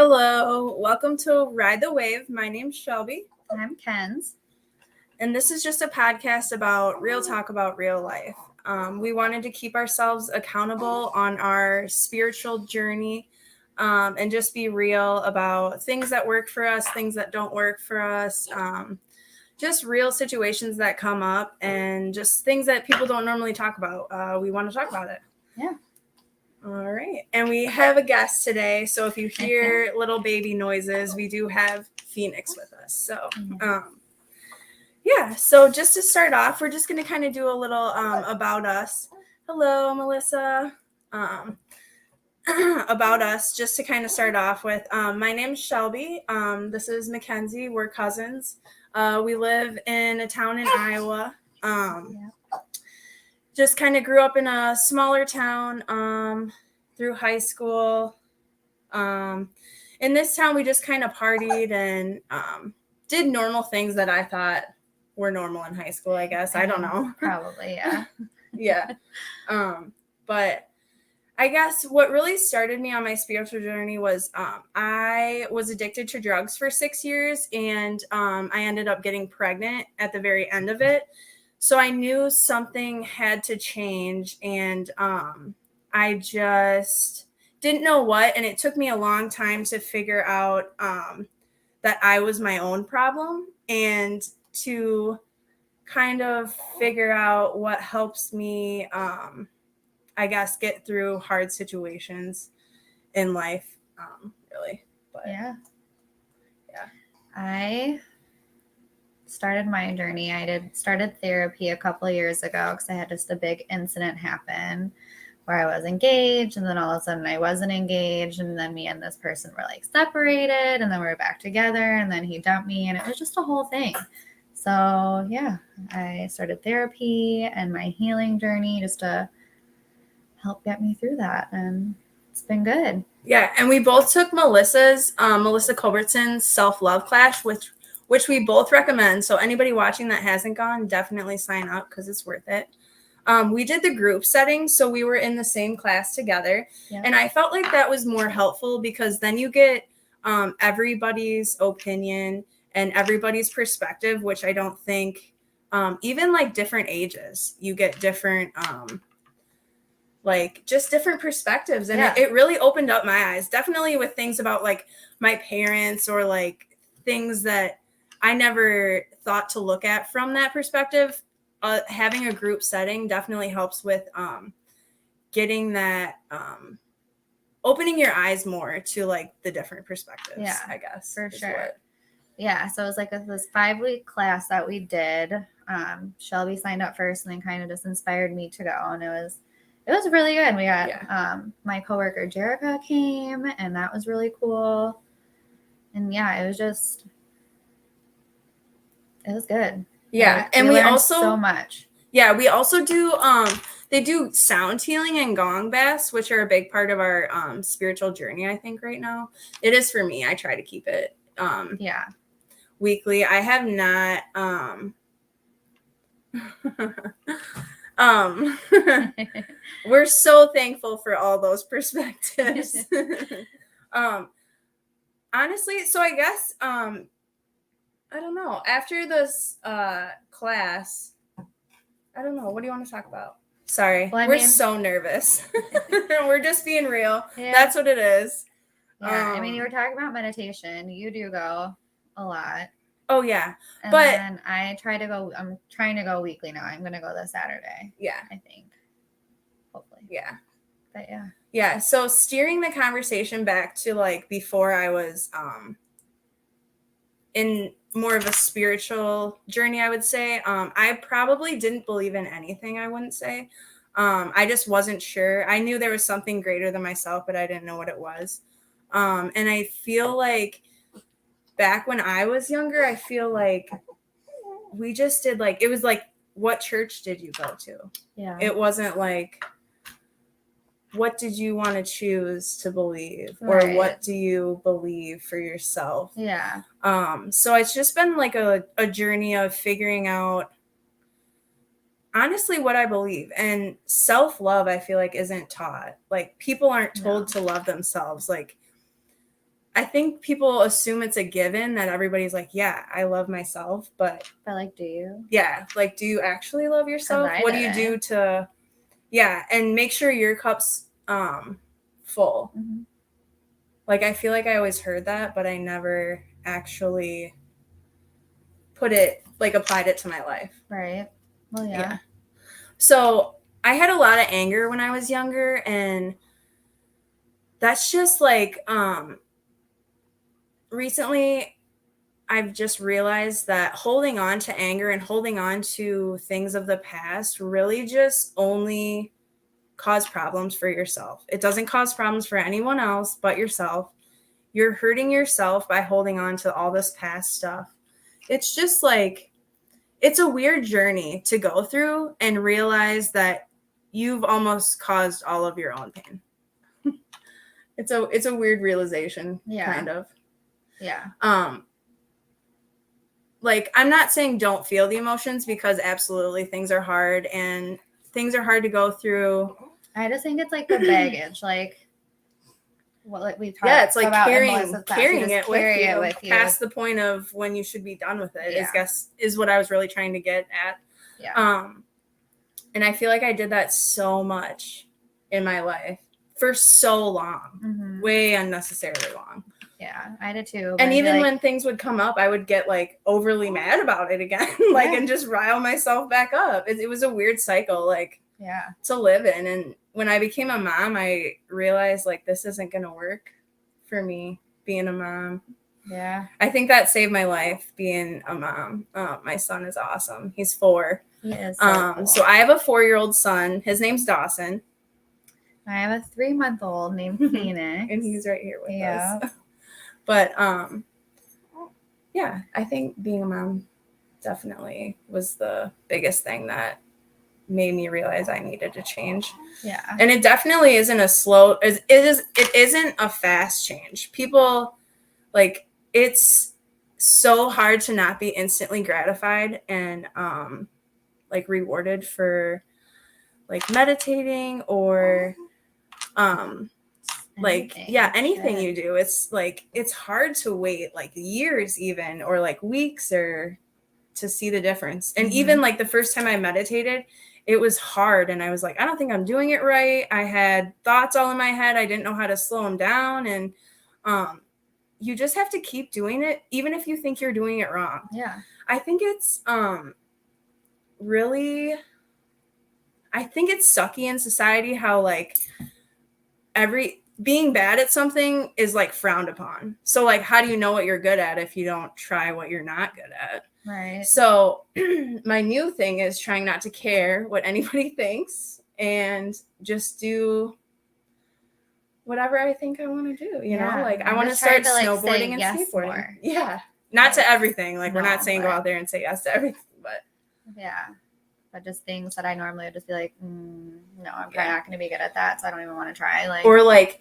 Hello, welcome to Ride the Wave. My name's Shelby. I'm Kenz. And this is just a podcast about real talk about real life. We wanted to keep ourselves accountable on our spiritual journey and just be real about things that work for us, things that don't work for us, just real situations that come up and just things that people don't normally talk about. We want to talk about it. Yeah. All right. And we have a guest today. So if you hear little baby noises, we do have Phoenix with us. So, so just to start off, we're just going to kind of do a little about us. Hello, Melissa. About us, just to kind of start off with. My name's Shelby. This is Mackenzie. We're cousins. We live in a town in Iowa. Just kind of grew up in a smaller town through high school. In this town, we just kind of partied and did normal things that I thought were normal in high school, I guess. I don't know. Probably, yeah. Yeah. But I guess what really started me on my spiritual journey was I was addicted to drugs for 6 years, and I ended up getting pregnant at the very end of it. So I knew something had to change, and I just didn't know what, and it took me a long time to figure out that I was my own problem and to kind of figure out what helps me, I guess, get through hard situations in life, really. But, yeah. I started my journey. I started therapy a couple of years ago because I had just a big incident happen where I was engaged, and then all of a sudden I wasn't engaged, and then me and this person were like separated, and then we were back together, and then he dumped me, and it was just a whole thing. So yeah, I started therapy and my healing journey just to help get me through that, and it's been good. Yeah, and we both took Melissa Culbertson's self-love class, which we both recommend. So anybody watching that hasn't gone, definitely sign up because it's worth it. We did the group setting, so we were in the same class together. Yep. And I felt like that was more helpful because then you get everybody's opinion and everybody's perspective, which I don't think, even like different ages, you get different, like just different perspectives. And it really opened up my eyes, definitely with things about like my parents or like things that I never thought to look at from that perspective. Having a group setting definitely helps with getting that, opening your eyes more to like the different perspectives. Yeah, I guess for sure. Yeah, so it was like this 5-week class that we did. Shelby signed up first, and then kind of just inspired me to go, and it was really good. We got my coworker Jerica came, and that was really cool. And yeah, it was good. Yeah, like, and we also so much. Yeah, we also do they do sound healing and gong baths, which are a big part of our spiritual journey, I think, right now. It is for me. I try to keep it weekly. I have not we're so thankful for all those perspectives. Honestly, so I guess I don't know. After this class, I don't know. What do you want to talk about? Sorry. Well, we're so nervous. We're just being real. Yeah. That's what it is. Yeah. You were talking about meditation. You do go a lot. Oh, yeah. And then I'm trying to go weekly now. I'm going to go this Saturday. Yeah. I think. Hopefully. Yeah. But yeah. Yeah. So steering the conversation back to like before I was in more of a spiritual journey, I would say. I probably didn't believe in anything, I wouldn't say. I just wasn't sure. I knew there was something greater than myself, but I didn't know what it was. And I feel like back when I was younger, I feel like we just did like, it was like, what church did you go to? Yeah. It wasn't like, what did you want to choose to believe? Or what do you believe for yourself? Yeah. So it's just been like a journey of figuring out honestly what I believe. And self-love, I feel like, isn't taught. Like people aren't told to love themselves. Like I think people assume it's a given that everybody's like, yeah, I love myself, but like, do you? Yeah, like, do you actually love yourself? What do you do to, and make sure your cup's full. Mm-hmm. Like, I feel like I always heard that, but I never actually applied it to my life. Right. Well, yeah. So I had a lot of anger when I was younger, and that's just like, recently I've just realized that holding on to anger and holding on to things of the past really just only cause problems for yourself. It doesn't cause problems for anyone else but yourself. You're hurting yourself by holding on to all this past stuff. It's just like, it's a weird journey to go through and realize that you've almost caused all of your own pain. It's a weird realization, kind of. Yeah. Like, I'm not saying don't feel the emotions, because absolutely things are hard and things are hard to go through. I just think it's like the baggage, like what like we talked about. Yeah, it's like about carrying it with you past the point of when you should be done with it. Is what I was really trying to get at. Yeah. And I feel like I did that so much in my life for so long, way unnecessarily long. Yeah, I did too. And even when things would come up, I would get like overly mad about it again, and just rile myself back up. It was a weird cycle, to live in. And when I became a mom, I realized like this isn't going to work for me, being a mom. Yeah. I think that saved my life, being a mom. My son is awesome. He's 4. He is so cool. So I have a 4-year-old son. His name's Dawson. I have a 3-month-old named Phoenix. And he's right here with us. But I think being a mom definitely was the biggest thing that made me realize I needed to change. Yeah. And it definitely isn't it isn't a fast change. People, like, it's so hard to not be instantly gratified and like rewarded for like meditating or anything you do. It's like, it's hard to wait like years even, or like weeks, or to see the difference. And even like the first time I meditated, it was hard, and I was like, I don't think I'm doing it right. I had thoughts all in my head. I didn't know how to slow them down. And you just have to keep doing it, even if you think you're doing it wrong. Yeah. I think it's sucky in society how like being bad at something is like frowned upon. So like, how do you know what you're good at if you don't try what you're not good at? Right. So my new thing is trying not to care what anybody thinks and just do whatever I think I want to do. You know, like I want to start snowboarding and skateboarding. More. Yeah. Not to everything. Like, we're not saying go out there and say yes to everything, but yeah. But just things that I normally would just be like, no, I'm probably not going to be good at that, so I don't even want to try. Like, or like,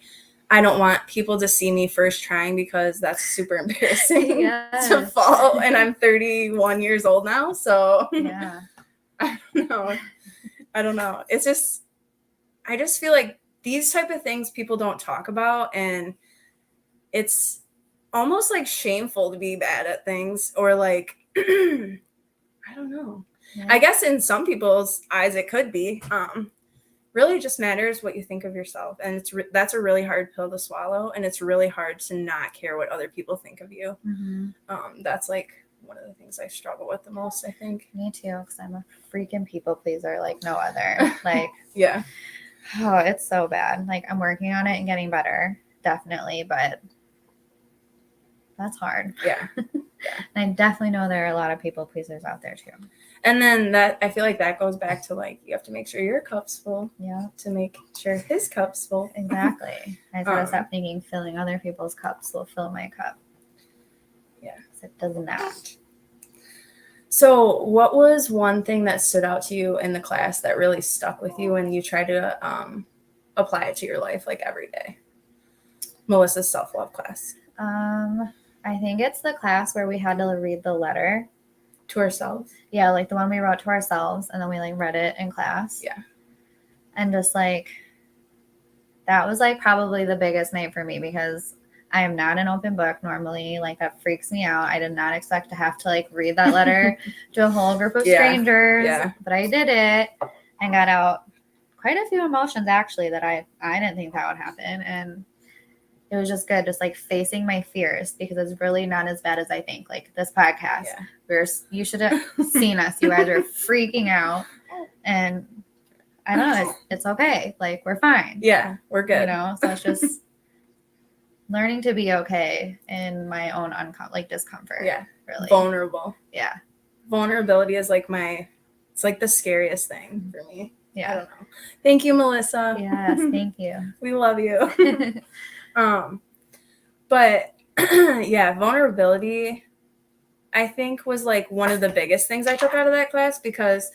I don't want people to see me first trying, because that's super embarrassing to fall. And I'm 31 years old now, so yeah. I don't know. It's just, I just feel like these type of things people don't talk about, and it's almost like shameful to be bad at things, or like, I don't know. Yeah. I guess in some people's eyes it could be. Really just matters what you think of yourself, and that's a really hard pill to swallow, and it's really hard to not care what other people think of you. That's like one of the things I struggle with the most, I think. Me too, because I'm a freaking people pleaser like no other. Like, yeah. Oh, it's so bad. Like, I'm working on it and getting better, definitely, but that's hard. Yeah. And I definitely know there are a lot of people pleasers out there too. And then I feel like that goes back to like, you have to make sure your cup's full. Yeah. To make sure his cup's full. Exactly. I gotta stop thinking filling other people's cups will fill my cup. Yeah. It does not. So what was one thing that stood out to you in the class that really stuck with you and you try to apply it to your life like every day? Melissa's self-love class. I think it's the class where we had to read the letter to ourselves. Yeah, like the one we wrote to ourselves, and then we like read it in class. Yeah. And just like, that was like probably the biggest night for me, because I am not an open book normally. Like, that freaks me out. I did not expect to have to like read that letter to a whole group of strangers, but I did it and got out quite a few emotions actually that I didn't think that would happen. And it was just good, just like facing my fears, because it's really not as bad as I think. Like this podcast, you should have seen us. You guys are freaking out, and I don't know. It's okay. Like, we're fine. Yeah, we're good. You know, so it's just learning to be okay in my own discomfort. Yeah, really vulnerable. Yeah, vulnerability is like it's like the scariest thing for me. Yeah, I don't know. Thank you, Melissa. Yes, thank you. We love you. But yeah, vulnerability, I think, was like one of the biggest things I took out of that class, because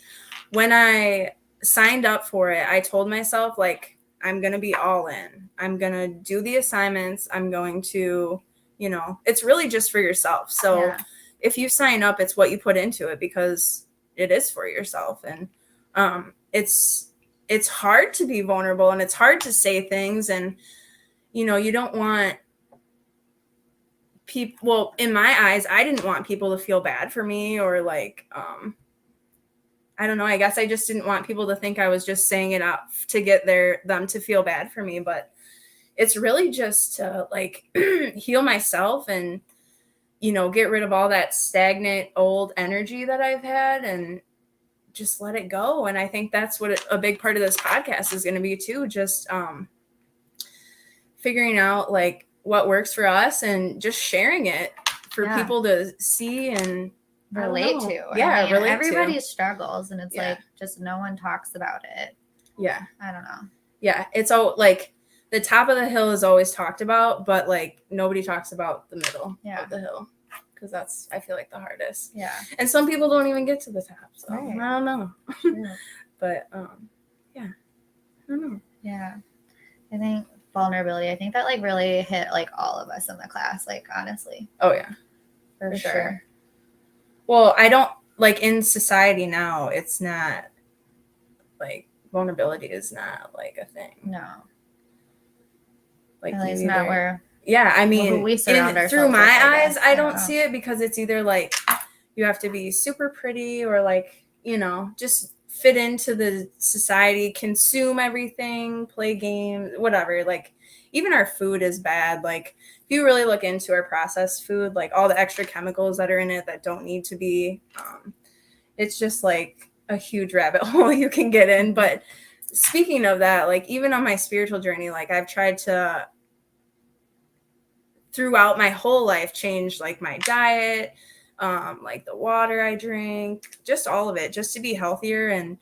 when I signed up for it, I told myself, like, I'm going to be all in. I'm going to do the assignments. I'm going to, you know, it's really just for yourself. So if you sign up, it's what you put into it, because it is for yourself. And it's hard to be vulnerable, and it's hard to say things. And, you know, you don't want people, well, in my eyes, I didn't want people to feel bad for me, or like, I don't know. I guess I just didn't want people to think I was just saying it up to get them to feel bad for me. But it's really just to like heal myself and, you know, get rid of all that stagnant old energy that I've had and just let it go. And I think that's what a big part of this podcast is going to be too. Just figuring out like what works for us and just sharing it for people to see and relate to. Yeah, I mean, relate everybody to. struggles, and it's like just no one talks about it. Yeah. I don't know. Yeah, it's all like the top of the hill is always talked about, but like nobody talks about the middle of the hill, because that's, I feel like, the hardest. Yeah. And some people don't even get to the top, so I don't know. But yeah, I don't know. Yeah, I think vulnerability, I think that like really hit like all of us in the class, like, honestly. Oh yeah, for sure. Well, I don't, like, in society now, it's not like vulnerability is not like a thing. No, like, at least not where. Yeah, I mean, we surround ourselves through my with, eyes, I don't see it, because it's either like you have to be super pretty, or like, you know, just fit into the society, consume everything, play games, whatever. Like, even our food is bad. Like, if you really look into our processed food, like all the extra chemicals that are in it that don't need to be, it's just like a huge rabbit hole you can get in. But speaking of that, like, even on my spiritual journey, like, I've tried to, throughout my whole life, change like my diet, like the water I drink, just all of it, just to be healthier. And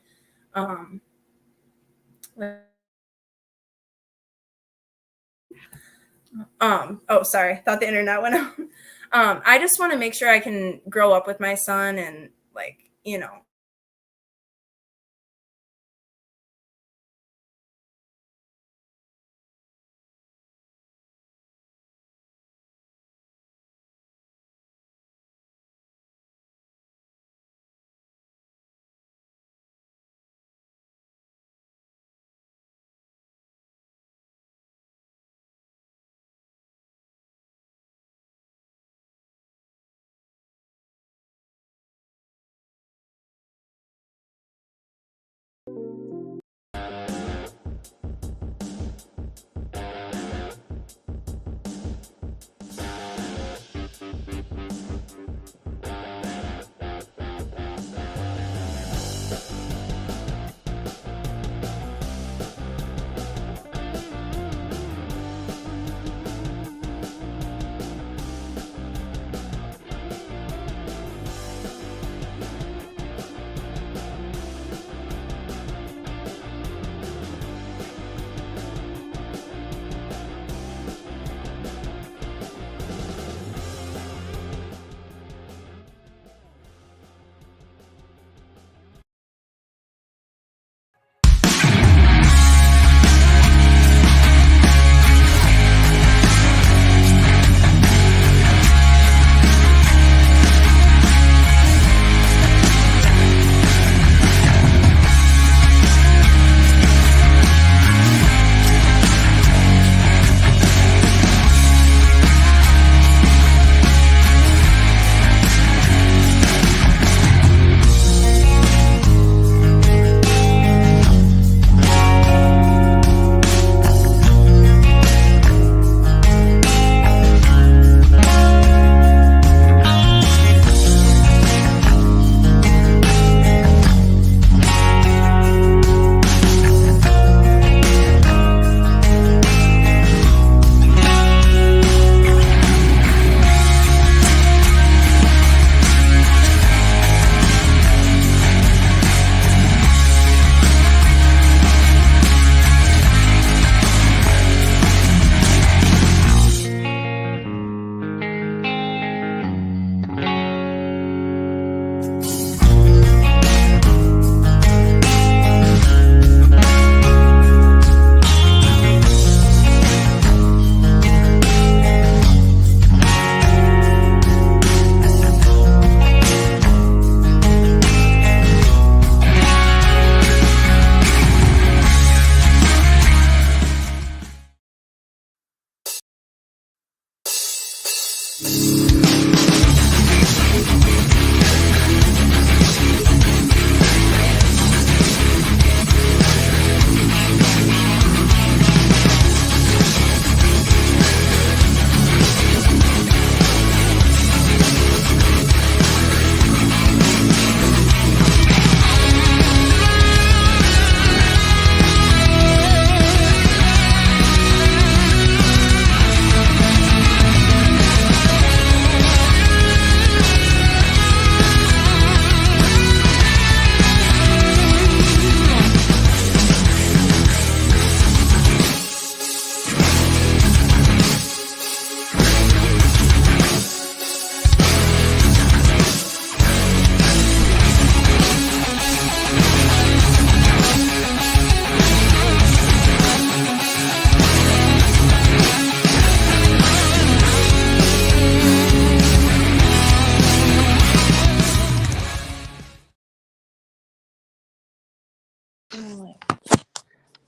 oh, sorry, thought the internet went out. I just want to make sure I can grow up with my son and, like, you know,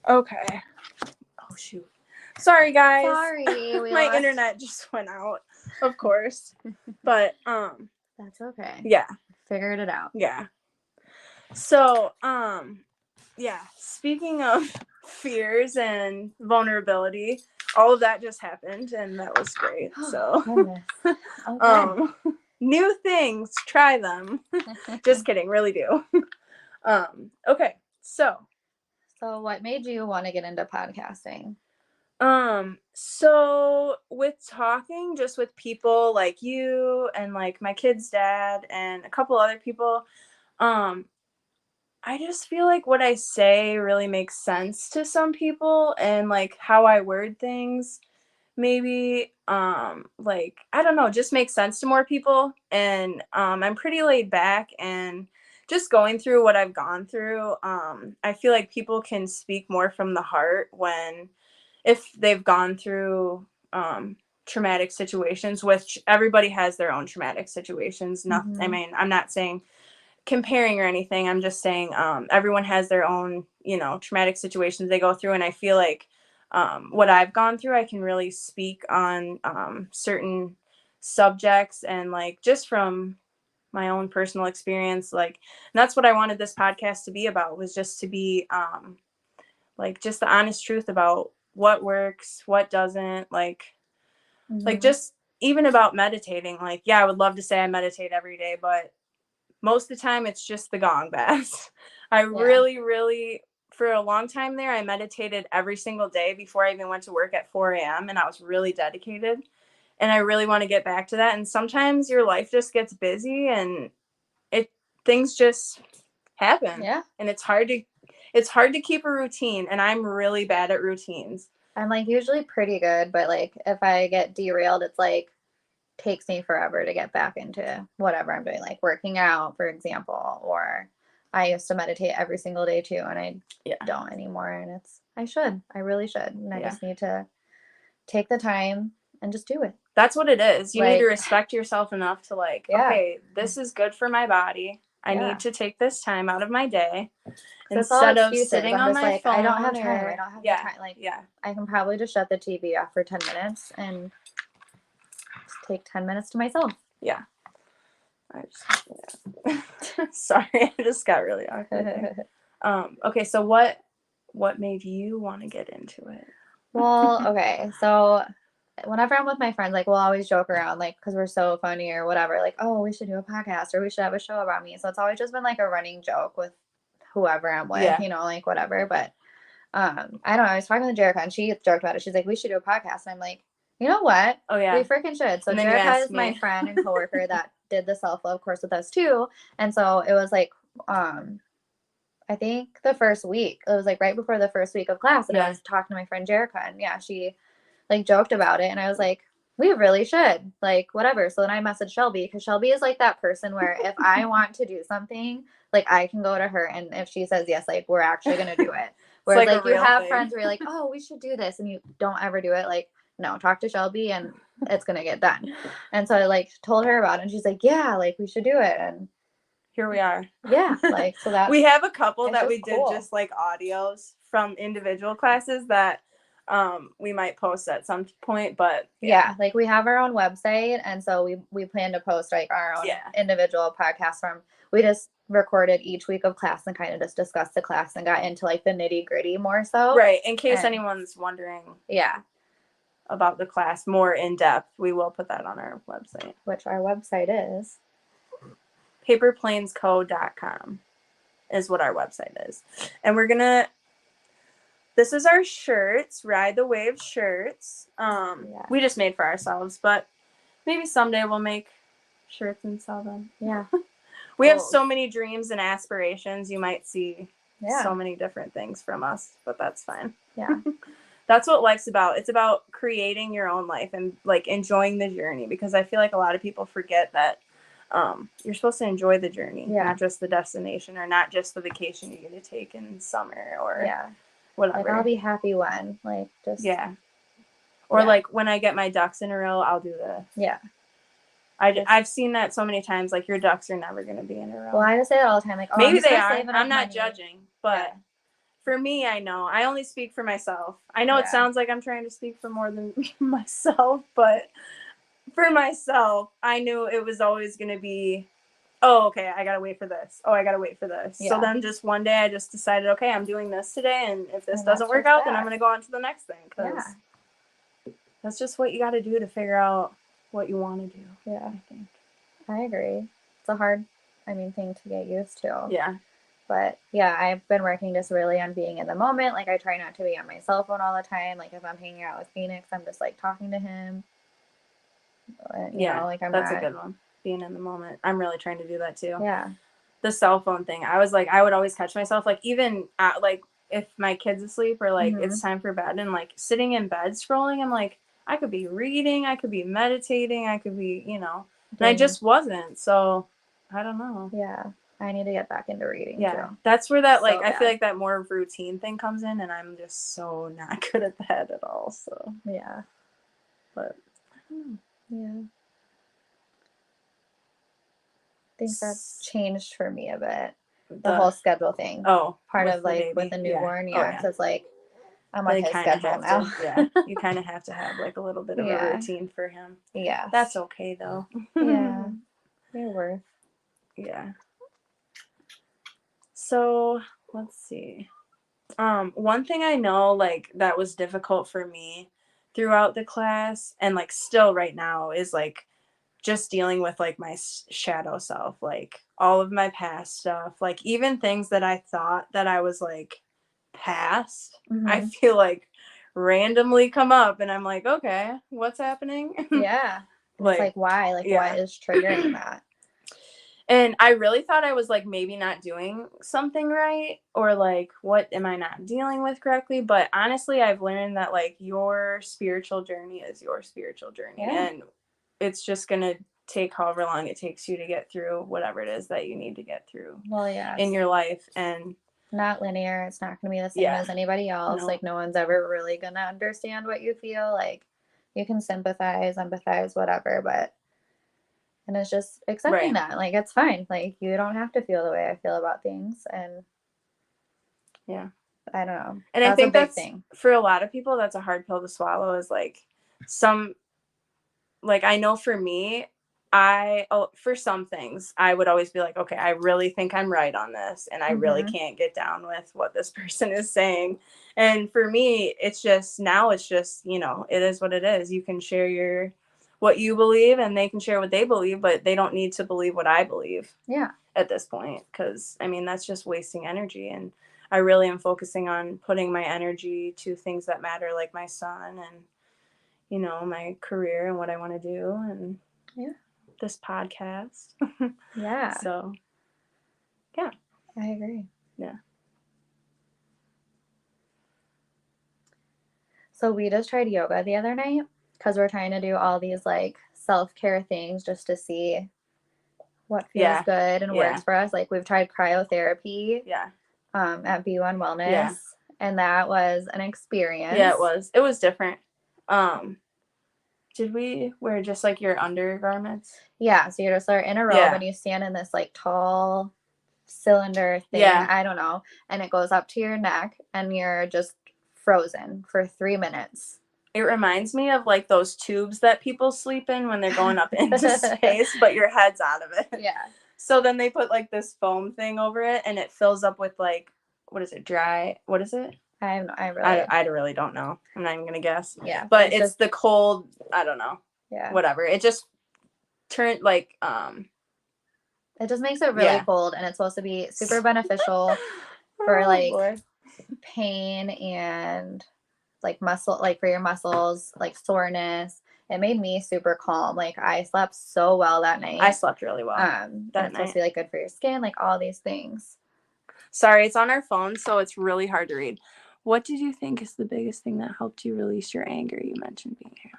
Okay. Oh, shoot. Sorry, guys. Sorry. My internet just went out, of course. But, That's okay. Yeah. Figured it out. Yeah. So, yeah. Speaking of fears and vulnerability, all of that just happened, and that was great. So, Okay. New things, try them. Just kidding, really do. Okay, so what made you want to get into podcasting? So with talking just with people like you and like my kid's dad and a couple other people, I just feel like what I say really makes sense to some people, and like how I word things maybe like I don't know, just makes sense to more people. And I'm pretty laid back, and just going through what I've gone through, I feel like people can speak more from the heart when if they've gone through traumatic situations, which everybody has their own traumatic situations. Mm-hmm. I mean, I'm not saying comparing or anything. I'm just saying everyone has their own, traumatic situations they go through. And I feel like what I've gone through, I can really speak on certain subjects, and like just from my own personal experience, like, and that's what I wanted this podcast to be about, was just to be like just the honest truth about what works, what doesn't, like just even about meditating. Like, yeah, I would love to say I meditate every day, but most of the time it's just the gong bass. I really, for a long time there, I meditated every single day before I even went to work at 4 a.m. and I was really dedicated. And I really want to get back to that. And sometimes your life just gets busy and things just happen. Yeah. And it's hard to keep a routine, and I'm really bad at routines. I'm like usually pretty good, but like if I get derailed, it's like takes me forever to get back into whatever I'm doing, like working out, for example, or I used to meditate every single day too, and I don't anymore. And I really should. And I just need to take the time and just do it. That's what it is. You need to respect yourself enough to okay, this is good for my body. I need to take this time out of my day instead of sitting on my phone. I don't have time. I don't have the time. Like, I can probably just shut the TV off for 10 minutes and just take 10 minutes to myself. Yeah. Sorry, I just got really awkward. Okay, so what made you want to get into it? Well, okay, so whenever I'm with my friends, like, we'll always joke around, like, because we're so funny or whatever, like, oh, we should do a podcast or we should have a show about me. So it's always just been like a running joke with whoever I'm with, like whatever. But I don't know. I was talking to Jerica and she joked about it. She's like, we should do a podcast. And I'm like, you know what? Oh, yeah. We freaking should. So Jerica is my friend and coworker that did the self-love course with us too. And so it was like, I think the first week, it was like right before the first week of class, and I was talking to my friend Jerica, and she like joked about it, and I was like, we really should, like, whatever. So then I messaged Shelby, because Shelby is like that person where if I want to do something, like, I can go to her, and if she says yes, like, we're actually gonna do it. Whereas like you have friends where you're like, oh, we should do this, and you don't ever do it. Like, no, talk to Shelby and it's gonna get done. And so I like told her about it, and she's like, yeah, like, we should do it. And here we are. Yeah, like, so that we have a couple that we did just like audios from individual classes that we might post at some point, but like we have our own website, and so we plan to post like our own individual podcast from. We just recorded each week of class and kind of just discussed the class and got into like the nitty-gritty more so. Right, in case anyone's wondering. Yeah. About the class more in depth, we will put that on our website. Which our website is paperplanesco.com is what our website is. And this is our shirts, Ride the Wave shirts. We just made for ourselves, but maybe someday we'll make shirts and sell them. Yeah. We have so many dreams and aspirations. You might see so many different things from us, but that's fine. Yeah. That's what life's about. It's about creating your own life and like enjoying the journey, because I feel like a lot of people forget that you're supposed to enjoy the journey, not just the destination, or not just the vacation you get to take in summer or whatever. Like, I'll be happy when, like, just or like when I get my ducks in a row, I'll do the I've seen that so many times, like, your ducks are never going to be in a row. Well, I just say that all the time, like, maybe they are. I'm not judging, but for me, I know. I only speak for myself. I know Yeah. it sounds like I'm trying to speak for more than myself, but for myself, I knew it was always going to be, oh, okay, I got to wait for this. Oh, I got to wait for this. Yeah. So then just one day I just decided, okay, I'm doing this today. And if this And doesn't that's work just out, then that. I'm going to go on to the next thing. Because Yeah. that's just what you got to do to figure out what you want to do. Yeah. I think. I agree. It's a hard, thing to get used to. Yeah. But yeah, I've been working just really on being in the moment. Like, I try not to be on my cell phone all the time. Like, if I'm hanging out with Phoenix, I'm just like talking to him. You know, like, I'm that's not. A good one. Being in the moment. I'm really trying to do that too. Yeah. The cell phone thing. I was like, I would always catch myself, like, even at, like, if my kid's asleep or like it's time for bed and like sitting in bed scrolling, I'm like, I could be reading, I could be meditating, I could be, and I just wasn't. So I don't know. Yeah. I need to get back into reading too. That's where that, like, I feel like that more routine thing comes in, and I'm just so not good at that at all. So yeah. But yeah. I think that's changed for me a bit. The whole schedule thing. Oh, part of like with a newborn, because it's like I'm on his schedule now. You kind of have to have like a little bit of a routine for him. Yeah. That's okay though. Yeah. You're worth. Yeah. So let's see. One thing I know, like, that was difficult for me throughout the class and like still right now is like just dealing with like my shadow self, like all of my past stuff, like even things that I thought that I was like past, I feel like randomly come up and I'm like, okay, what's happening? Yeah. Like why? Like what is triggering that? And I really thought I was like maybe not doing something right, or like what am I not dealing with correctly? But honestly, I've learned that like your spiritual journey is your spiritual journey, and it's just gonna take however long it takes you to get through whatever it is that you need to get through in your life. And not linear. It's not gonna be the same as anybody else. Like no one's ever really gonna understand what you feel. Like you can sympathize, empathize, whatever, but and it's just accepting that. Like, it's fine. Like, you don't have to feel the way I feel about things. And I don't know. And I think that's, for a lot of people, that's a hard pill to swallow, is like like, I know for me, for some things, I would always be like, okay, I really think I'm right on this. And I really can't get down with what this person is saying. And for me, it's just, it is what it is. You can share what you believe and they can share what they believe, but they don't need to believe what I believe. Yeah. At this point, because that's just wasting energy. And I really am focusing on putting my energy to things that matter, like my son and, my career and what I want to do and this podcast. Yeah. So, yeah. I agree. Yeah. So we just tried yoga the other night because we're trying to do all these like self-care things just to see what feels good and works for us. Like we've tried cryotherapy at B1 Wellness, and that was an experience. Yeah, it was. It was different. Did we wear just like your undergarments? Yeah, so you're just in a robe and you stand in this like tall cylinder thing. I don't know. And it goes up to your neck and you're just frozen for 3 minutes. It reminds me of like those tubes that people sleep in when they're going up into space, but your head's out of it. Yeah. So then they put like this foam thing over it and it fills up with like, what is it? Dry. What is it? I really don't know. I'm not even going to guess. Yeah. But it's the cold, I don't know. Yeah. Whatever. It just turned like, it just makes it really cold, and it's supposed to be super beneficial for like pain and like muscle, like for your muscles, like soreness. It made me super calm. Like I slept so well that night. I slept really well. That's supposed to be like good for your skin, like all these things. Sorry, it's on our phone, so it's really hard to read. What did you think is the biggest thing that helped you release your anger? You mentioned being here.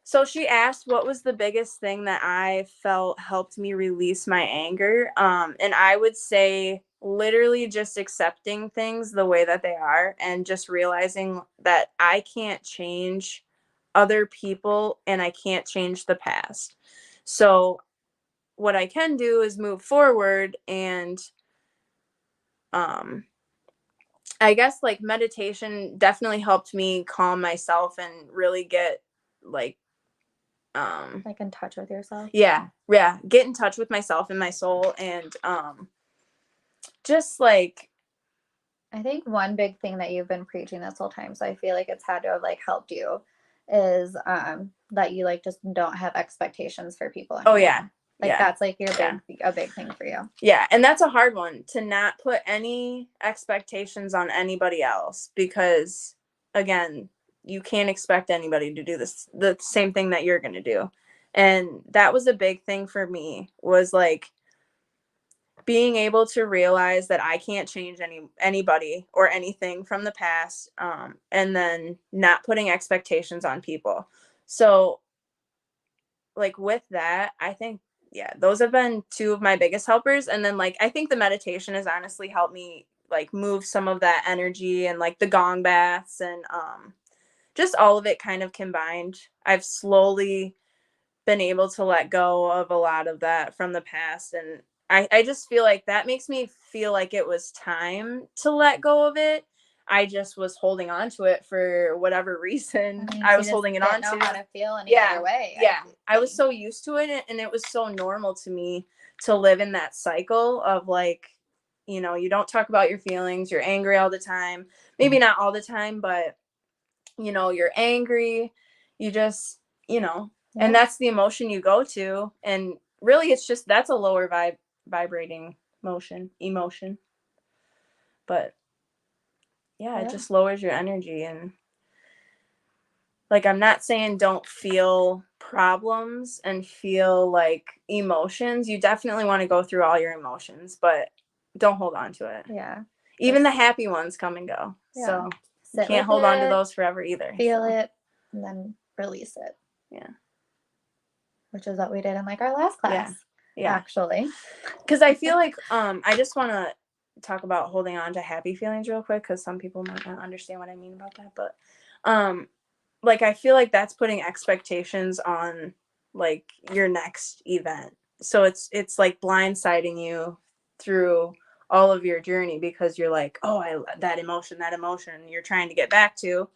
So she asked what was the biggest thing that I felt helped me release my anger. And I would say literally just accepting things the way that they are and just realizing that I can't change other people and I can't change the past. So what I can do is move forward and I guess like meditation definitely helped me calm myself and really get like in touch with yourself. Yeah, get in touch with myself and my soul, and just like, I think one big thing that you've been preaching this whole time, so I feel like it's had to have like helped you, is that you like just don't have expectations for people anymore. Oh yeah. Like that's like your Yeah. a big thing for you. Yeah, and that's a hard one, to not put any expectations on anybody else, because again, you can't expect anybody to do the same thing that you're going to do. And that was a big thing for me, was like being able to realize that I can't change anybody or anything from the past, and then not putting expectations on people. So like with that, I think, yeah, those have been two of my biggest helpers. And then like I think the meditation has honestly helped me like move some of that energy, and like the gong baths, and just all of it kind of combined. I've slowly been able to let go of a lot of that from the past, and I just feel like that makes me feel like it was time to let go of it. I just was holding on to it for whatever reason. I was holding it on to. How to feel any other way. Yeah, I was so used to it, and it was so normal to me to live in that cycle of like, you know, you don't talk about your feelings, you're angry all the time. Maybe not all the time, but you know, you're angry, you just, you know, and that's the emotion you go to, and really it's just, that's a lower vibrating emotion. But yeah, it just lowers your energy. And like, I'm not saying don't feel problems and feel like emotions. You definitely want to go through all your emotions, but don't hold on to it. Yeah. Even the happy ones come and go. Yeah. So you can't hold on to those forever either. Feel it and then release it. Yeah. Which is what we did in like our last class. Yeah. Actually. Because I feel like I just want to talk about holding on to happy feelings real quick, because some people might not understand what I mean about that. But like I feel like that's putting expectations on like your next event. So it's like blindsiding you through all of your journey, because you're like, oh, that emotion you're trying to get back to.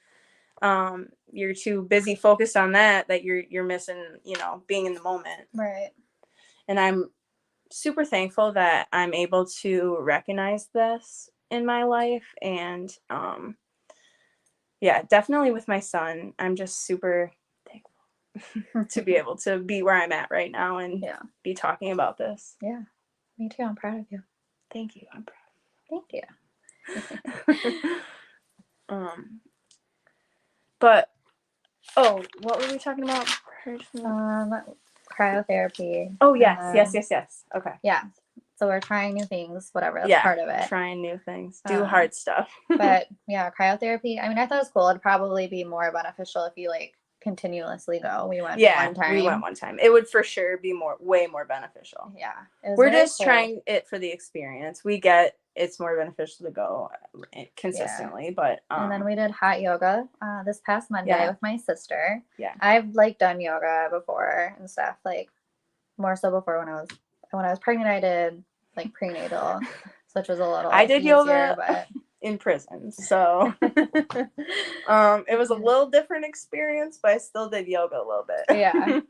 You're too busy focused on that you're missing, you know, being in the moment. Right. And I'm super thankful that I'm able to recognize this in my life. And yeah, definitely with my son, I'm just super thankful to be able to be where I'm at right now and be talking about this. Yeah, me too. I'm proud of you. Thank you. I'm proud. Thank you. But what were we talking about? Cryotherapy. Oh yes. Okay. Yeah. So we're trying new things, whatever. That's part of it. Trying new things. Do hard stuff. But yeah, cryotherapy. I mean, I thought it was cool. It'd probably be more beneficial if you like continuously go. We went one time. We went one time. It would for sure be way more beneficial. Yeah. We're just trying it for the experience. We get it's more beneficial to go consistently, but and then we did hot yoga this past Monday with my sister. Yeah. I've like done yoga before and stuff, like more so before when I was pregnant. I did like prenatal, which was a little I did easier, yoga but in prison, so it was a little different experience, but I still did yoga a little bit. Yeah.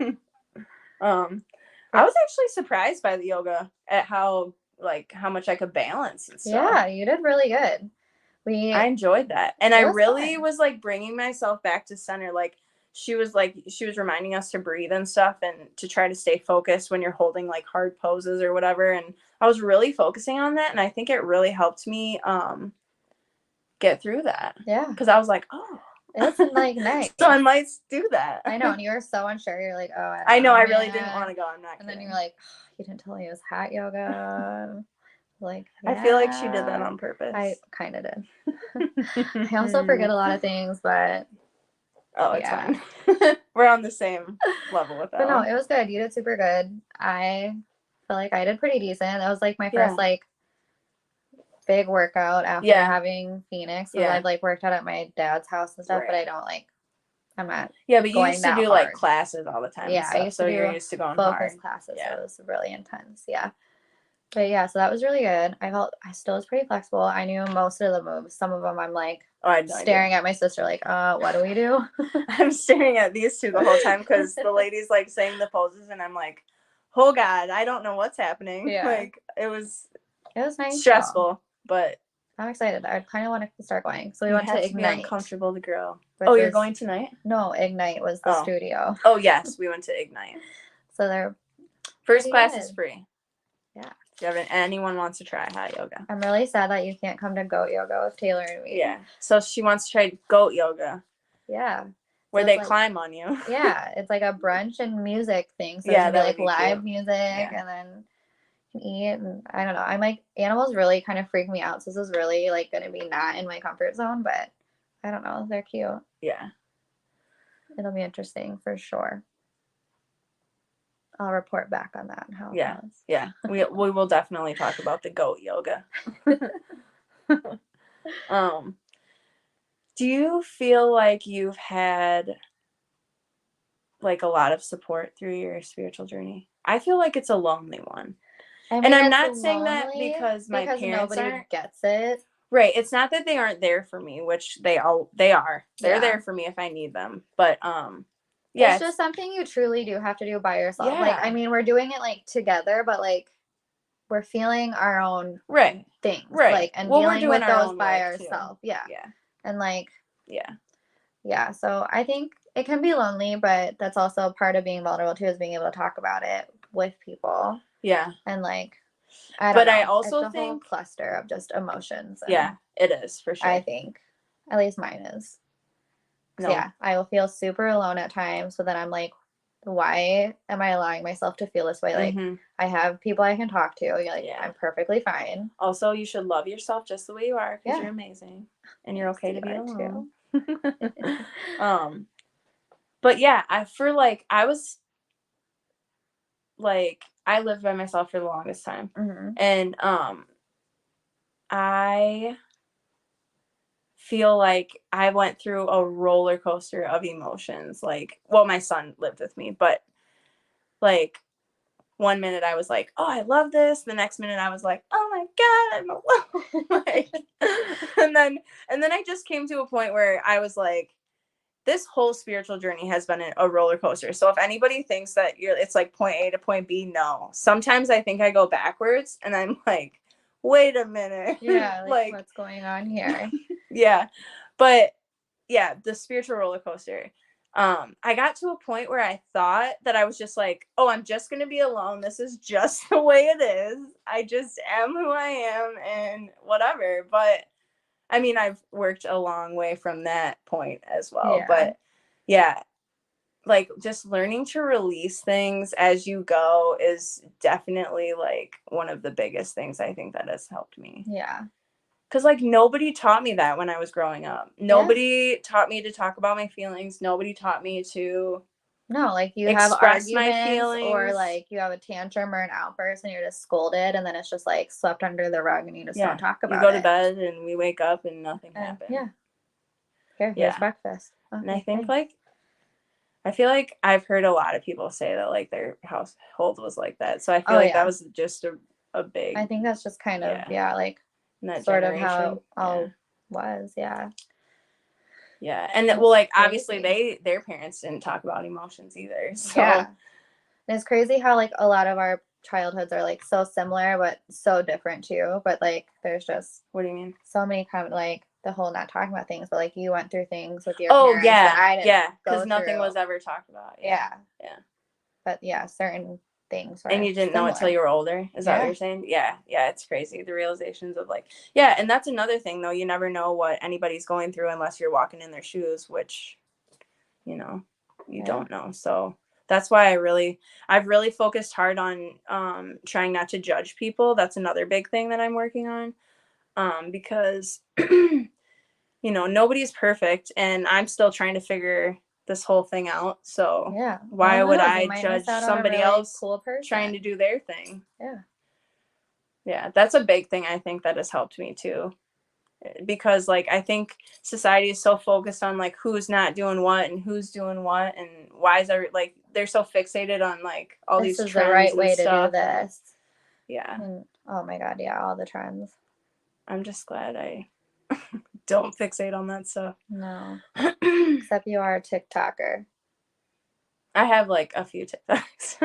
I was actually surprised by the yoga at how much I could balance and stuff. Yeah, you did really good. I enjoyed that, and I really was like bringing myself back to center. Like she was reminding us to breathe and stuff, and to try to stay focused when you're holding like hard poses or whatever. And I was really focusing on that, and I think it really helped me get through that. Yeah, because I was like, oh, it's like nice. So I might do that. I know, and you were so unsure. You're like, oh, I know, I really didn't want to go. I'm not. And then you're like, oh, you didn't tell me it was hot yoga. Like, I feel like she did that on purpose. I kind of did. I also forget a lot of things, but it's fine. We're on the same level with that. But no, it was good. You did super good. I feel like I did pretty decent. That was like my first like big workout after having Phoenix. So I've like worked out at my dad's house and stuff, but I don't like. I'm not. Yeah, but you used to do like classes all the time. Yeah, I used to do you're used to going focus hard. classes. So it was really intense. Yeah. But yeah, so that was really good. I still was pretty flexible. I knew most of the moves. Some of them I'm like I had no staring idea. at my sister like, what do we do? I'm staring at these two the whole time because the lady's like saying the poses and I'm like, oh God, I don't know what's happening. Yeah. Like it was nice. stressful, but I'm excited. I kind of want to start going. So we you went have to to be Ignite. uncomfortable to grow. Oh, you're going tonight? No, Ignite was the studio. Oh yes, we went to Ignite. So they're first class is free. Yeah. If you haven't, anyone wants to try hot yoga. I'm really sad that you can't come to goat yoga with Taylor and me. Yeah. So she wants to try goat yoga. Yeah. Where they climb on you. Yeah. It's like a brunch and music thing. So yeah, it's like live cute. music and then eat. And I don't know. I'm like, animals really kind of freak me out. So this is really like going to be not in my comfort zone, but I don't know. They're cute. Yeah. It'll be interesting for sure. I'll report back on that and how it goes. Yeah. We will definitely talk about the goat yoga. Do you feel like you've had like a lot of support through your spiritual journey? I feel like it's a lonely one. I mean, and I'm not saying that because my parents nobody gets it. Right. It's not that they aren't there for me, which they are. They're there for me if I need them. But yeah, it's just something you truly do have to do by yourself. Yeah. Like, I mean, we're doing it like together, but like we're feeling our own things. Right. Like and dealing with those by ourselves. Yeah. Yeah. And like yeah. So I think it can be lonely, but that's also part of being vulnerable too, is being able to talk about it with people. Yeah. And like I don't know. I also think whole cluster of just emotions. Yeah, it is for sure. I think, at least mine is. No. Yeah, I will feel super alone at times. So then I'm like, why am I allowing myself to feel this way? Like I have people I can talk to. Like I'm perfectly fine. Also, you should love yourself just the way you are because you're amazing and you're okay to be alone. But yeah, I lived by myself for the longest time. And I feel like I went through a roller coaster of emotions. Like, well, my son lived with me, but like 1 minute I was like, oh, I love this. The next minute I was like, oh my God, I'm alone. and then I just came to a point where I was like, this whole spiritual journey has been a roller coaster. So if anybody thinks that it's like point A to point B, no. Sometimes I think I go backwards and I'm like, wait a minute. Yeah, like what's going on here? Yeah. But yeah, the spiritual roller coaster. I got to a point where I thought that I was just like, oh, I'm just going to be alone. This is just the way it is. I just am who I am and whatever. But I mean, I've worked a long way from that point as well. Yeah. But yeah, like just learning to release things as you go is definitely like one of the biggest things I think that has helped me. Yeah. Because like nobody taught me that when I was growing up. Nobody taught me to talk about my feelings. Nobody taught me to like you have arguments or like you have a tantrum or an outburst and you're just scolded and then it's just like swept under the rug and you just don't talk about it. You go to bed and we wake up and nothing happened. Yeah. Here's breakfast. Okay, and I think I feel like I've heard a lot of people say that like their household was like that. So I feel like that was just a big. I think that's just kind of like sort of how it all was. Yeah. Yeah. And well, like obviously their parents didn't talk about emotions either. So and it's crazy how like a lot of our childhoods are like so similar but so different too. But like there's just what do you mean? So many kind of like the whole not talking about things, but like you went through things with your parents that I didn't because nothing was ever talked about. Yeah. But certain things. And you didn't know it till you were older. Is that what you're saying? Yeah. It's crazy. The realizations of like, and that's another thing though. You never know what anybody's going through unless you're walking in their shoes, which, you don't know. So that's why I've really focused hard on trying not to judge people. That's another big thing that I'm working on. Because, nobody's perfect and I'm still trying to figure this whole thing out. So why would I judge somebody else trying to do their thing? Yeah, that's a big thing I think that has helped me too. Because like I think society is so focused on like who's not doing what and who's doing what and why is like they're so fixated on like all these trends the right way and stuff. To do this. Yeah. And, oh my God, yeah, all the trends. I'm just glad I don't fixate on that stuff. No. Except you are a TikToker. I have like a few TikToks.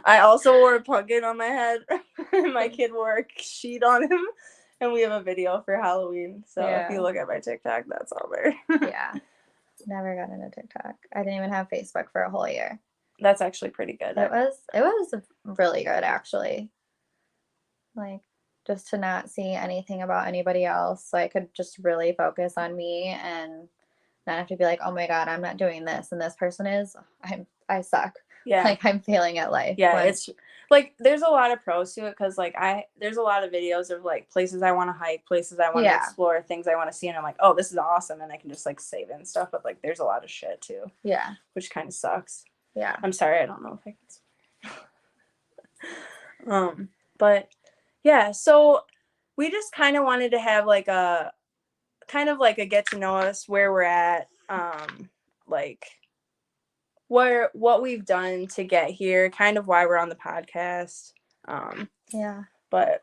I also wore a pumpkin on my head. My kid wore a sheet on him. And we have a video for Halloween. So if you look at my TikTok, that's all there. Yeah. Never got into TikTok. I didn't even have Facebook for a whole year. That's actually pretty good. It was really good, actually. Like, just to not see anything about anybody else, so I could just really focus on me and not have to be like, oh my God, I'm not doing this, and this person is. I suck. Yeah. Like, I'm failing at life. Yeah, it's like there's a lot of pros to it because like there's a lot of videos of like places I want to hike, places I want to explore, things I want to see, and I'm like, oh, this is awesome, and I can just like save it and stuff. But like, there's a lot of shit too. Yeah. Which kind of sucks. Yeah. I'm sorry, I don't know if I can. But yeah, so we just kind of wanted to have like a kind of like a get to know us, where we're at, like what we've done to get here, kind of why we're on the podcast. Yeah. But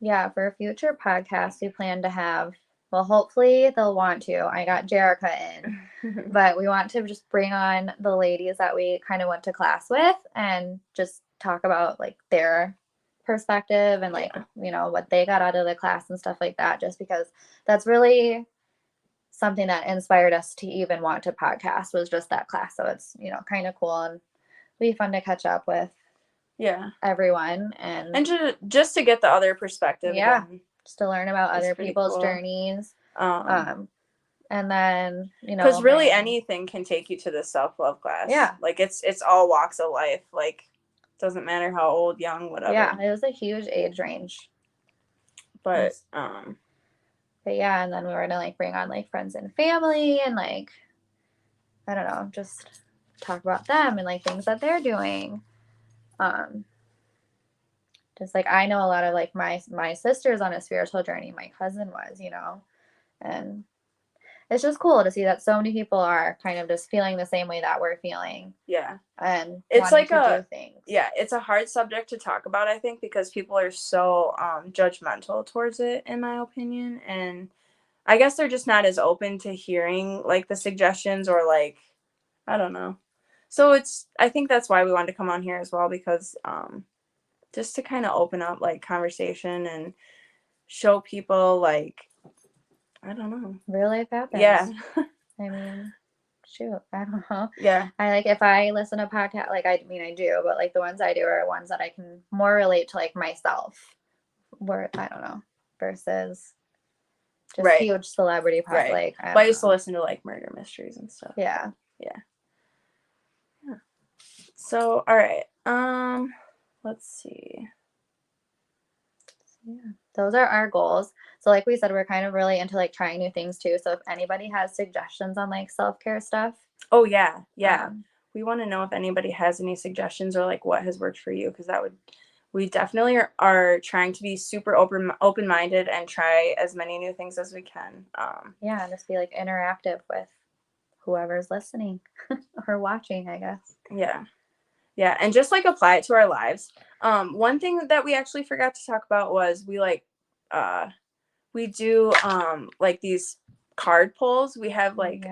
yeah, for a future podcast, we plan to have, well, hopefully they'll want to. I got Jerica in, but we want to just bring on the ladies that we kind of went to class with and just talk about like their perspective and like, you know, what they got out of the class and stuff like that, just because that's really something that inspired us to even want to podcast, was just that class. So it's, you know, kind of cool and be fun to catch up with everyone and just to get the other perspective. Again, just to learn about other people's journeys. And then, you know, because really anything can take you to the self-love class. Yeah, like it's all walks of life. Like, doesn't matter how old, young, whatever. Yeah, it was a huge age range. But yeah, and then we were gonna like bring on like friends and family and like, I don't know, just talk about them and like things that they're doing. Just like I know a lot of like my sister's on a spiritual journey. My cousin was, you know, and it's just cool to see that so many people are kind of just feeling the same way that we're feeling. Yeah. And it's like do things. Yeah, it's a hard subject to talk about, I think, because people are so judgmental towards it, in my opinion. And I guess they're just not as open to hearing like the suggestions or like, I don't know. So I think that's why we wanted to come on here as well, because just to kind of open up like conversation and show people like, I don't know. Real life happens. Yeah. I mean, shoot, I don't know. Yeah. I like, if I listen to podcasts, like, I mean, I do, but like the ones I do are ones that I can more relate to like myself, where, I don't know, versus just huge celebrity podcast. Like, I used to listen to like murder mysteries and stuff. Yeah. Yeah. Yeah. So, all right. Let's see. Yeah, those are our goals. So like we said, we're kind of really into like trying new things too. So if anybody has suggestions on like self-care stuff. Oh yeah. Yeah. We want to know if anybody has any suggestions or like what has worked for you. Cause we definitely are trying to be super open-minded and try as many new things as we can. Yeah. Just be like interactive with whoever's listening or watching, I guess. Yeah. Yeah, and just like apply it to our lives. One thing that we actually forgot to talk about was we do like these card pulls. We have like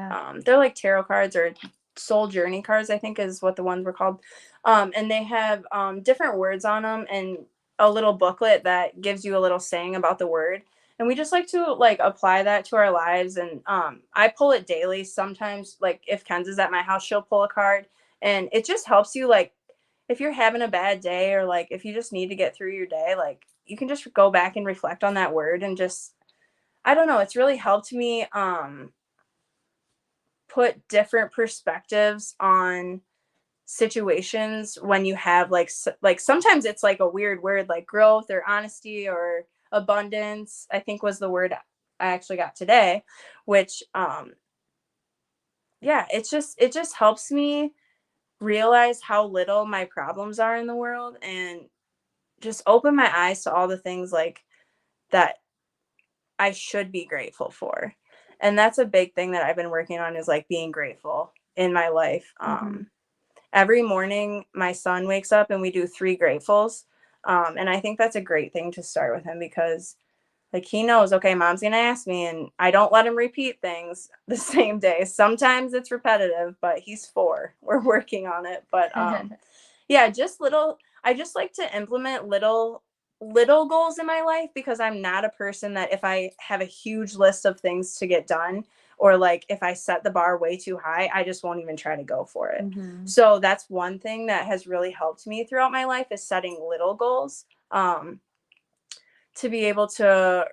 they're like tarot cards or soul journey cards, I think is what the ones were called. And they have different words on them and a little booklet that gives you a little saying about the word. And we just like to like apply that to our lives. And I pull it daily. Sometimes like if Kenz is at my house, she'll pull a card. And it just helps you, like, if you're having a bad day or, like, if you just need to get through your day, like, you can just go back and reflect on that word and just, I don't know, it's really helped me put different perspectives on situations when you have, like sometimes it's, like, a weird word, like growth or honesty or abundance, I think was the word I actually got today, which, yeah, it just helps me realize how little my problems are in the world and just open my eyes to all the things like that I should be grateful for. And that's a big thing that I've been working on, is like being grateful in my life. Every morning my son wakes up and we do 3 gratefuls. And I think that's a great thing to start with him because like he knows, okay, mom's going to ask me and I don't let him repeat things the same day. Sometimes it's repetitive, but he's 4. We're working on it. But yeah, just little, I just like to implement little goals in my life because I'm not a person that if I have a huge list of things to get done or like if I set the bar way too high, I just won't even try to go for it. So that's one thing that has really helped me throughout my life is setting little goals to be able to,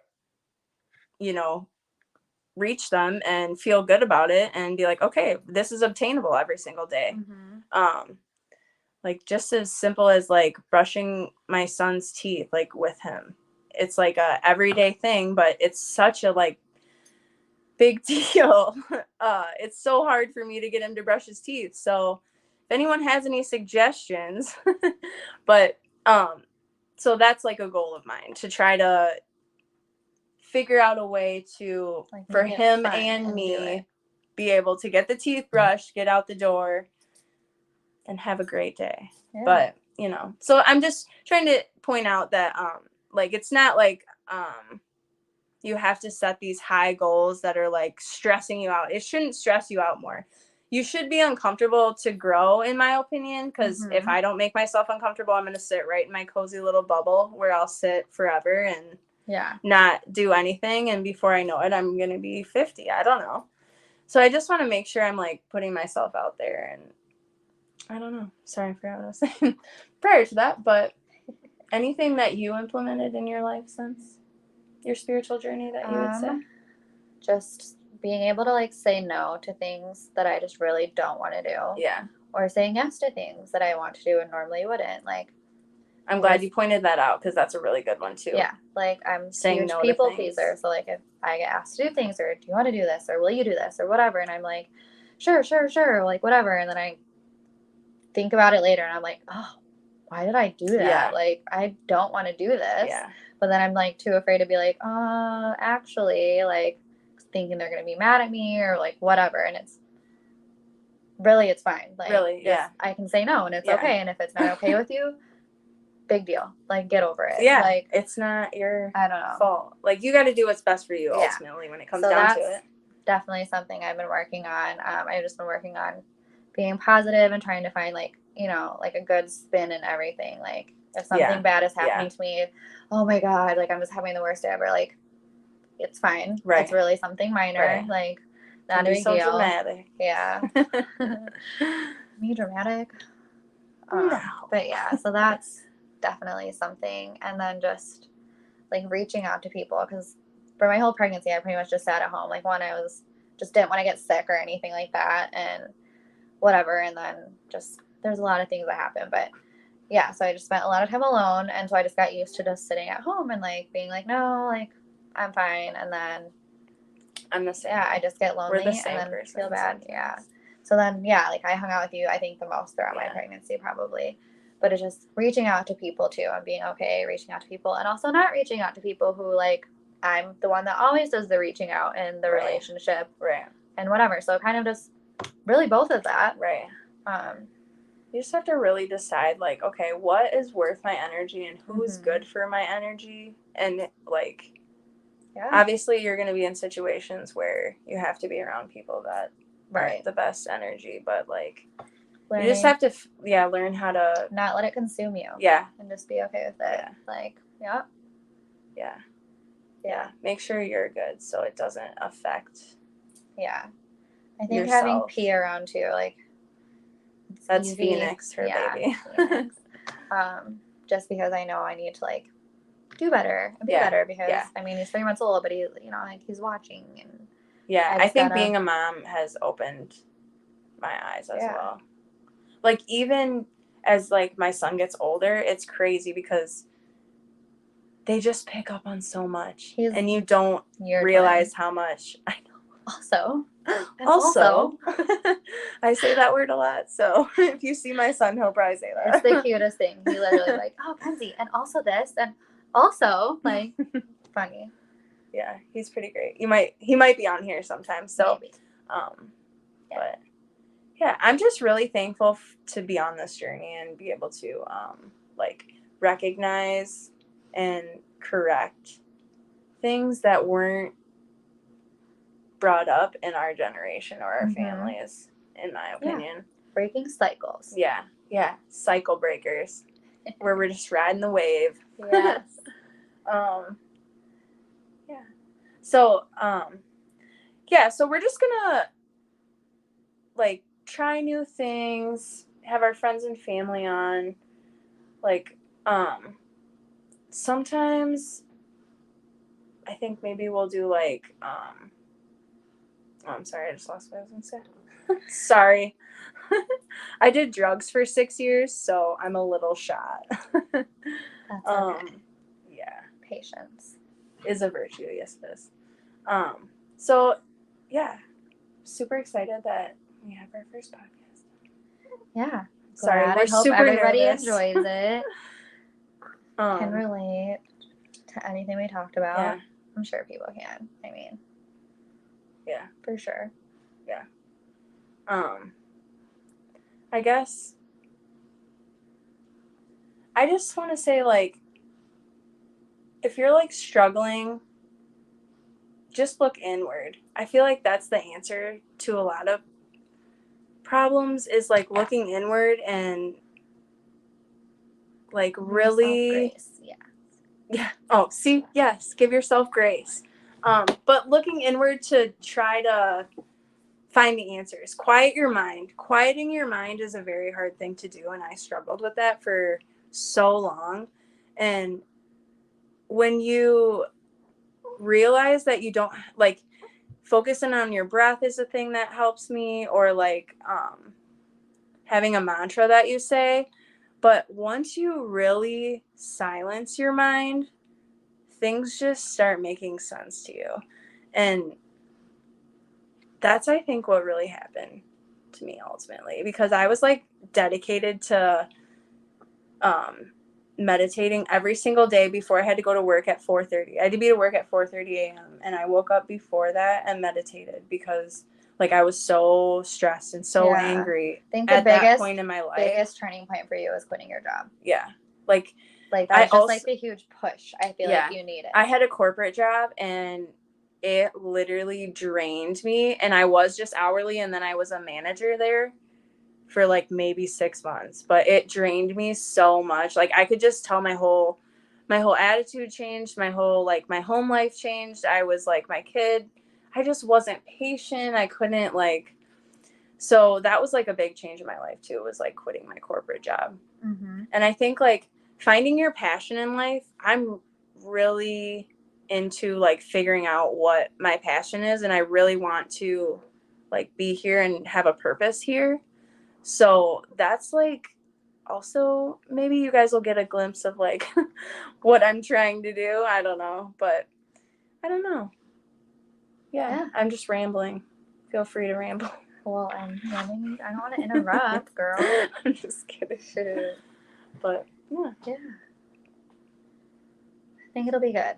you know, reach them and feel good about it and be like, okay, this is obtainable every single day. Like just as simple as like brushing my son's teeth, like with him. It's like a everyday thing, but it's such a like big deal. It's so hard for me to get him to brush his teeth. So if anyone has any suggestions, but so that's like a goal of mine to try to figure out a way to like for him and me be able to get the teeth brushed, get out the door, and have a great day. Yeah. But you know, so I'm just trying to point out that like it's not like you have to set these high goals that are like stressing you out. It shouldn't stress you out more. You should be uncomfortable to grow, in my opinion, because if I don't make myself uncomfortable, I'm going to sit right in my cozy little bubble where I'll sit forever and not do anything. And before I know it, I'm going to be 50. I don't know. So I just want to make sure I'm like putting myself out there. And I don't know. Sorry, I forgot what I was saying prior to that. But anything that you implemented in your life since your spiritual journey that you would say? Just being able to like say no to things that I just really don't want to do. Yeah. Or saying yes to things that I want to do and normally wouldn't. Like, I'm glad you pointed that out because that's a really good one too. Yeah. Like I'm saying huge no people pleaser. So like if I get asked to do things or do you want to do this or will you do this or whatever, and I'm like, sure, like whatever, and then I think about it later and I'm like, oh, why did I do that? Yeah. Like I don't want to do this. Yeah. But then I'm like too afraid to be like, actually, like thinking they're gonna be mad at me or like whatever, and it's fine. Like really, yeah. I can say no and it's okay, and if it's not okay with you, big deal. Like get over it. Yeah, like it's not your fault. Like you got to do what's best for you ultimately when it comes down to it. Definitely something I've been working on. I've just been working on being positive and trying to find like, you know, like a good spin in everything. Like if something bad is happening to me, oh my God, like I'm just having the worst day ever. Like it's fine. Right. It's really something minor. Right. Like not a big deal. Dramatic. Yeah. Me dramatic. No. But yeah, so that's definitely something. And then just like reaching out to people, because for my whole pregnancy I pretty much just sat at home. Like one, I was just didn't want to get sick or anything like that and whatever, and then just there's a lot of things that happen. But yeah, so I just spent a lot of time alone, and so I just got used to just sitting at home and like being like, no, like I'm fine. And then I'm the same. Yeah, I just get lonely and then feel bad. Yeah. So then like I hung out with you I think the most throughout my pregnancy probably. But it's just reaching out to people too and being okay reaching out to people, and also not reaching out to people who like I'm the one that always does the reaching out in the relationship. Right. And whatever. So kind of just really both of that. Right. You just have to really decide like, okay, what is worth my energy and who is good for my energy. And like, obviously you're going to be in situations where you have to be around people that aren't the best energy, but like, you just have to, learn how to not let it consume you. Yeah. And just be okay with it. Yeah. Like, Yeah. Make sure you're good so it doesn't affect. Yeah. I think yourself. Having P around too, like. That's easy. Phoenix, her baby. Phoenix. Just because I know I need to like do better and be better because I mean he's 3 months old, but he, you know, like he's watching and. I think being a mom has opened my eyes as well. Like even as like my son gets older, it's crazy because they just pick up on so much and you don't realize how much. I know. Also, I say that word a lot. So if you see my son, he'll probably say that. It's the cutest thing. He literally like, oh, Kenzie, and also this, and also like, funny. Yeah, he's pretty great. He might be on here sometime. So, maybe. But yeah, I'm just really thankful to be on this journey and be able to like recognize and correct things that weren't brought up in our generation or our families, in my opinion. Breaking cycles. Yeah. Cycle breakers. Where we're just riding the wave. Yes. Yeah. So, so we're just gonna like try new things, have our friends and family on. Like, sometimes I think maybe we'll do like, I'm sorry, I just lost what I was gonna say. Sorry. I did drugs for 6 years, so I'm a little shot. That's okay. Yeah. Patience Is a virtue, yes it is. So yeah. Super excited that we have our first podcast. Yeah. Sorry, glad. we're I hope super everybody nervous. enjoys it. Can Can relate to anything we talked about. Yeah. I'm sure people can. I mean, yeah. for sure. Yeah. I guess I just want to say, like, if you're like struggling, just look inward. I feel like that's the answer to a lot of problems, is like looking inward and like really Grace. Yeah. Yeah. Oh, see, yes, give yourself grace. But looking inward to try to find the answers. Quiet your mind. Quieting your mind is a very hard thing to do, and I struggled with that for so long. And when you realize that you don't, like, focusing on your breath is a thing that helps me, or like having a mantra that you say. But once you really silence your mind, things just start making sense to you. And that's, I think, what really happened to me ultimately, because I was like dedicated to meditating every single day before I had to go to work at 4:30. I had to be to work at 4:30 a.m. and I woke up before that and meditated because like I was so stressed and so angry I think at that point in my life. Biggest turning point for you was quitting your job. Yeah. Like that was just like the huge push I feel like you needed. I had a corporate job and it literally drained me, and I was just hourly, and then I was a manager there for like maybe 6 months, but it drained me so much. Like I could just tell my whole attitude changed, my home life changed. I was like my kid. I just wasn't patient. I couldn't so that was like a big change in my life too, was like quitting my corporate job. Mm-hmm. And I think like finding your passion in life, I'm really into like figuring out what my passion is, and I really want to like be here and have a purpose here. So that's like also maybe you guys will get a glimpse of like what I'm trying to do. I don't know, but I don't know. Yeah. I'm just rambling. Feel free to ramble. Well, I'm rambling. I don't want to interrupt, girl. I'm just kidding. But yeah. I think it'll be good.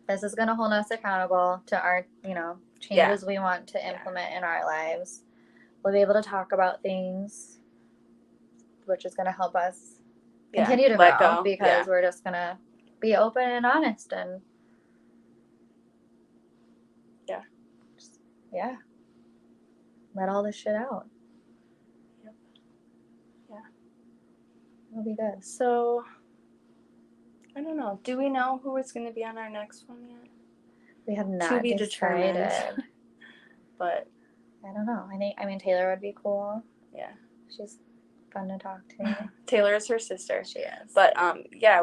This is going to hold us accountable to our, changes we want to implement in our lives. We'll be able to talk about things, which is going to help us continue to grow because we're just going to be open and honest and let all this shit out. Yep. Yeah. It'll be good. So, I don't know. Do we know who is going to be on our next one yet? We have not decided. But I don't know. I mean, Taylor would be cool. Yeah. She's fun to talk to. Taylor is her sister. She is. But,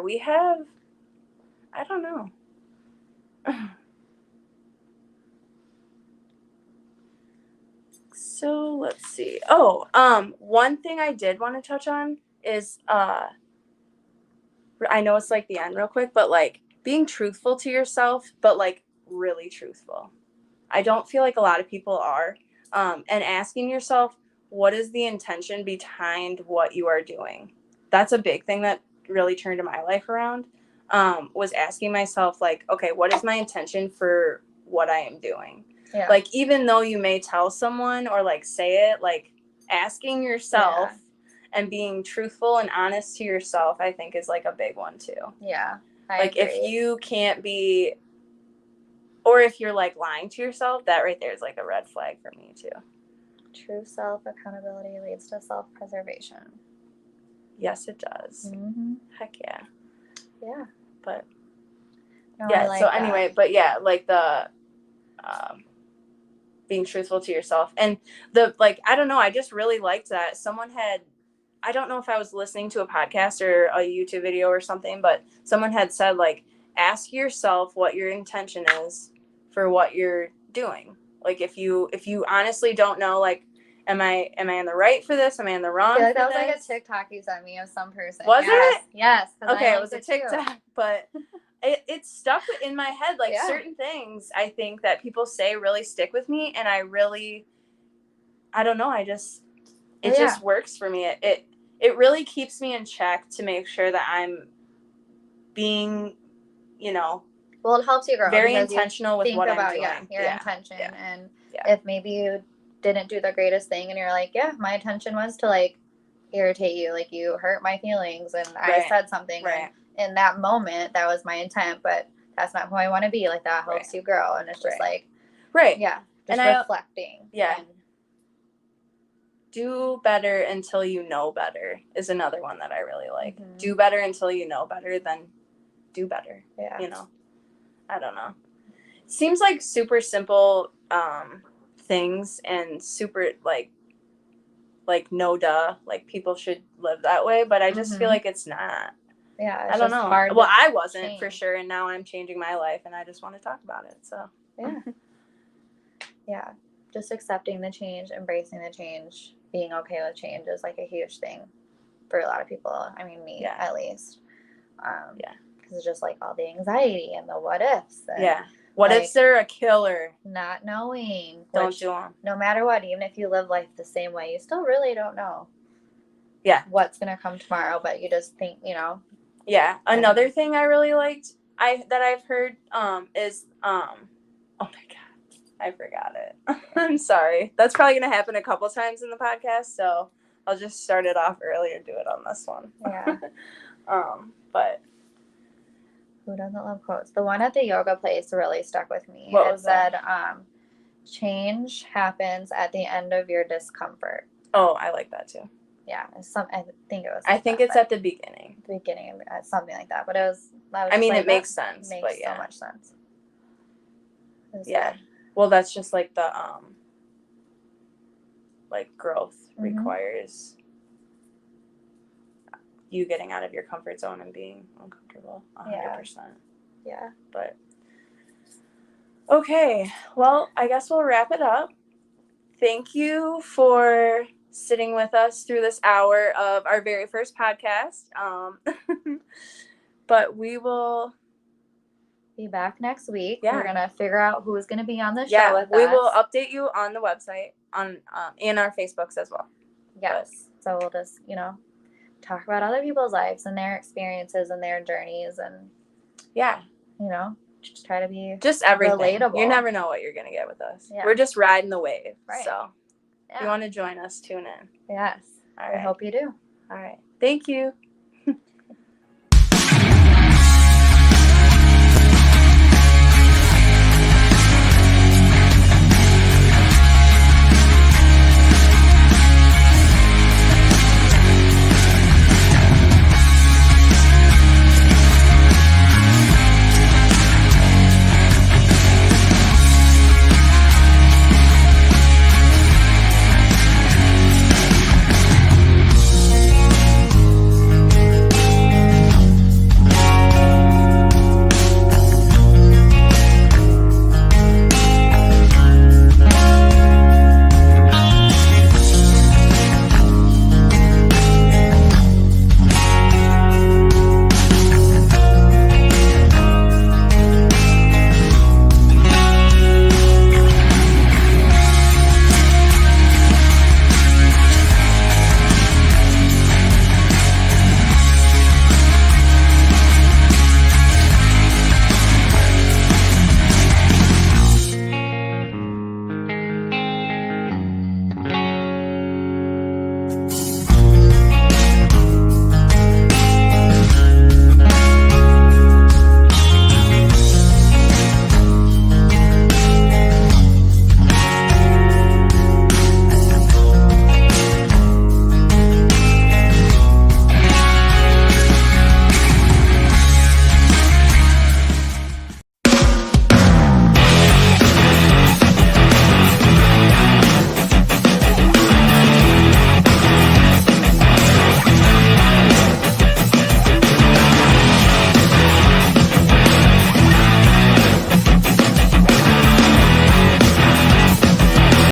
we have, I don't know. So, let's see. Oh, one thing I did want to touch on is, I know it's like the end real quick, but like being truthful to yourself, but like really truthful. I don't feel like a lot of people are. And asking yourself, what is the intention behind what you are doing? That's a big thing that really turned my life around, was asking myself, like, okay, what is my intention for what I am doing? Yeah. Like, even though you may tell someone or like say it, like asking yourself and being truthful and honest to yourself, I think, is like a big one too. Yeah. I Like agree. if you can't be, or if you're like lying to yourself, that right there is like a red flag for me too. True self-accountability leads to self-preservation. Yes, it does. Mm-hmm. Heck yeah. Yeah. But no, yeah, I like so that. anyway, but yeah, like the being truthful to yourself. And the, like, I don't know, I just really liked that. Someone had, I don't know if I was listening to a podcast or a YouTube video or something, but someone had said, like, ask yourself what your intention is for what you're doing. Like, if you honestly don't know, like, am I in the right for this? Am I in the wrong I feel like for that was this? like a TikTok you sent me of some person. Was it? Yes. Okay, it was a TikTok, but it stuck in my head. Like, certain things I think that people say really stick with me, and I don't know, it just works for me. It really keeps me in check to make sure that I'm being, well, it helps you grow. Very intentional with what I'm doing. Your intention. Yeah. And Yeah. if maybe you didn't do the greatest thing and you're like, yeah, my intention was to like irritate you, like you hurt my feelings and I said something. Right. And in that moment, that was my intent, but that's not who I want to be. Like that helps you grow. And it's just like, yeah, just reflecting. Yeah. Do better until you know better is another one that I really like. Mm-hmm. Do better until you know better, then do better. Yeah. I don't know. Seems like super simple things and super like no duh, like people should live that way, but I just feel like it's not. Yeah, I don't know. Hard well, I wasn't for sure, and now I'm changing my life, and I just want to talk about it. So yeah, just accepting the change, embracing the change, being okay with change is like a huge thing for a lot of people. I mean, me at least. Because it's just like all the anxiety and the what ifs. And what ifs are a killer. Not knowing. Don't do them. No matter what, even if you live life the same way, you still really don't know. Yeah. What's gonna come tomorrow, but you just think, Yeah. Another thing I really liked that I've heard is oh my god, I forgot it. I'm sorry. That's probably gonna happen a couple times in the podcast, so I'll just start it off early and do it on this one. Yeah. But who doesn't love quotes? The one at the yoga place really stuck with me. What was said, change happens at the end of your discomfort. Oh, I like that too. Yeah, I think it was. I think it's at the beginning. The beginning, something like that. But it was. I mean, it makes sense. Makes but yeah. so much sense. Yeah. Well, that's just like the like growth requires you getting out of your comfort zone and being uncomfortable 100%. Yeah. But okay, well, I guess we'll wrap it up. Thank you for sitting with us through this hour of our very first podcast. But we will be back next week. Yeah. We're gonna figure out who's gonna be on the show with us. We will update you on the website on and our Facebooks as well. Yes. So we'll just talk about other people's lives and their experiences and their journeys and just try to be just everything relatable. You never know what you're gonna get with us. Yeah. We're just riding the wave. Right. So if you want to join us, tune in. Yes. All right. I hope you do. All right. Thank you.